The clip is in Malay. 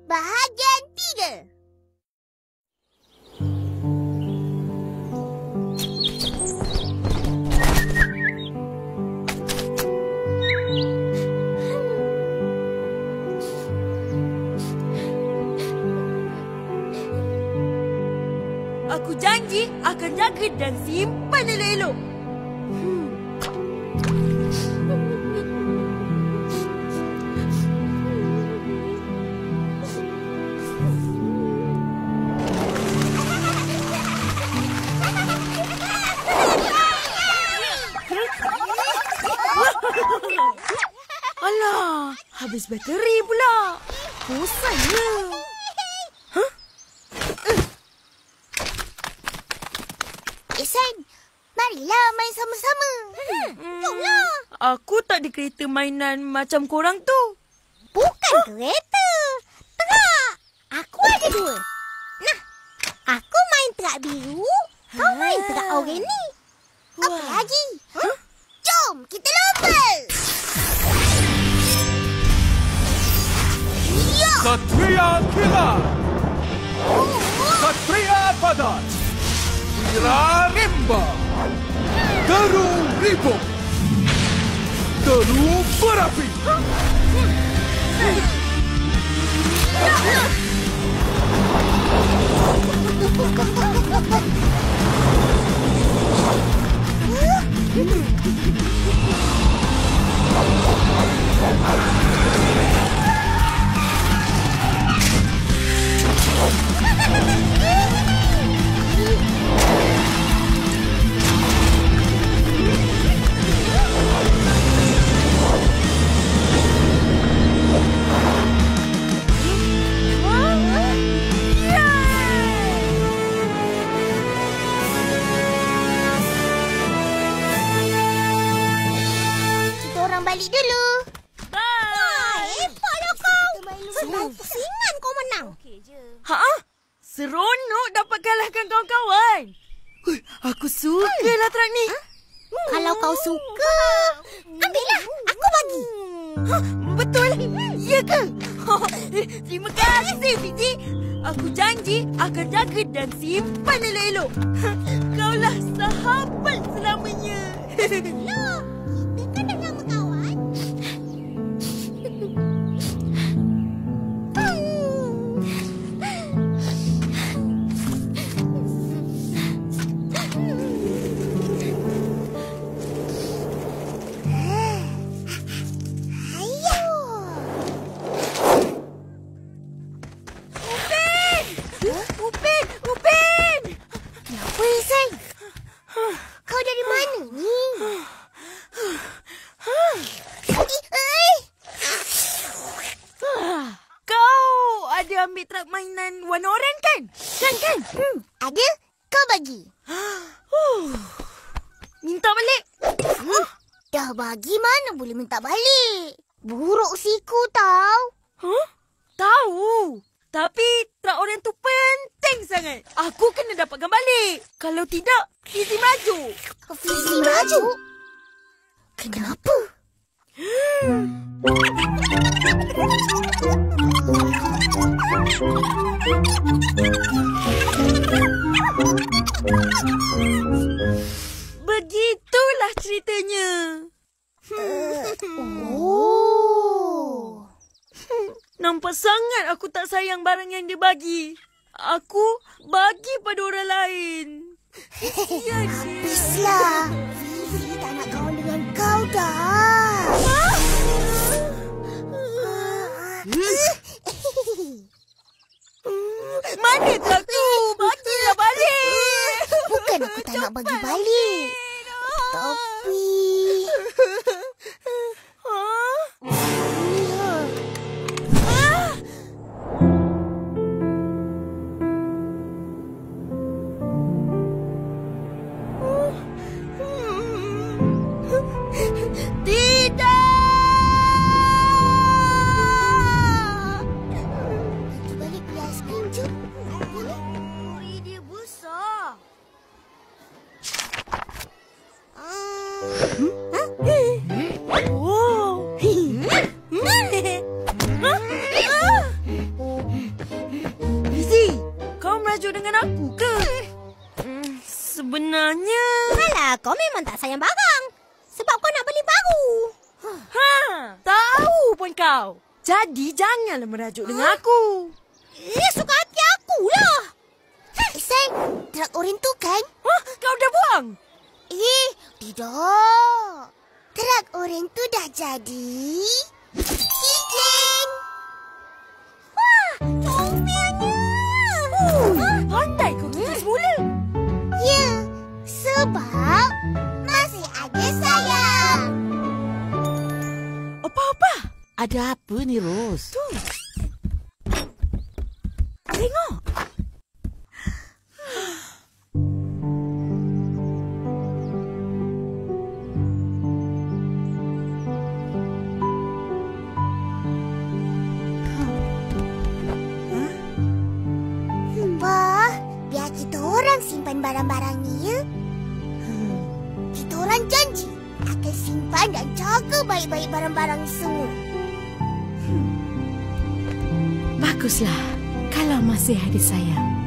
Bahagian 3. Aku janji akan jaga dan simpan elok-elok. Alah, habis bateri pula. Bosannya. Ihsan, marilah main sama-sama. Jomlah. Aku tak ada kereta mainan macam korang tu. Bukan kereta. Terak. Aku ada 2. Nah, aku main terak biru. Kau main terak oranye. Apa lagi? Jom, kita lomba. Ya! Satria Kilat! Satria Padat! Wira Rimba! Teru Ribut! Teru Berapi! Kita orang balik dulu. Bye. Hebatlah kau. Pusingan kau menang. Ha? Seronok dapat kalahkan kawan-kawan. Aku sukalah track ni. Kalau kau suka, ambillah. Aku bagi. Betul? Ya ke? Terima kasih, Fizi. Aku janji akan jaga dan simpan elok-elok. Kaulah sahabat selamanya. Loh, kita kan dah lama kawan. Upin! Kenapa, Ihsan? Kau dari mana ni? Kau ada ambil truk mainan warna oranye kan? Kan? Ada? Kau bagi. Minta balik. Dah bagi, mana boleh minta balik? Buruk siku tau. Tahu. Tapi truk oranye tu penting sangat. Aku kena dapatkan balik. Kalau tidak, Fizi maju. Fizi maju? Kenapa? Begitulah ceritanya. Oh. Nampak sangat aku tak sayang barang yang dia bagi. Aku bagi pada orang lain. Ya, Habislah. Fizi tak nak kawan dengan kau dah. Mana truk tu? Bagilah balik. Bukan aku tak nak bagi balik. Tapi... Tidak! merajuk dengan aku ke? Sebenarnya... Alah, kau memang tak sayang barang. Sebab kau nak beli baru. Tahu pun kau. Jadi janganlah merajuk dengan aku. Suka hati akulah. Sang, truk oren tu kan? Kau dah buang? Tidak. Truk oren tu dah jadi kitchen. Wah, comelnya. Pandai kau kita semula. Ya, sebab masih ada sayang. Apa-apa? Ada apa ni, Ros? Tu. Tengok. Wah, biar kita orang simpan barang-barang ni ya. Kita orang janji akan simpan dan jaga baik-baik barang-barang ni semua. Baguslah kalau masih ada sayang.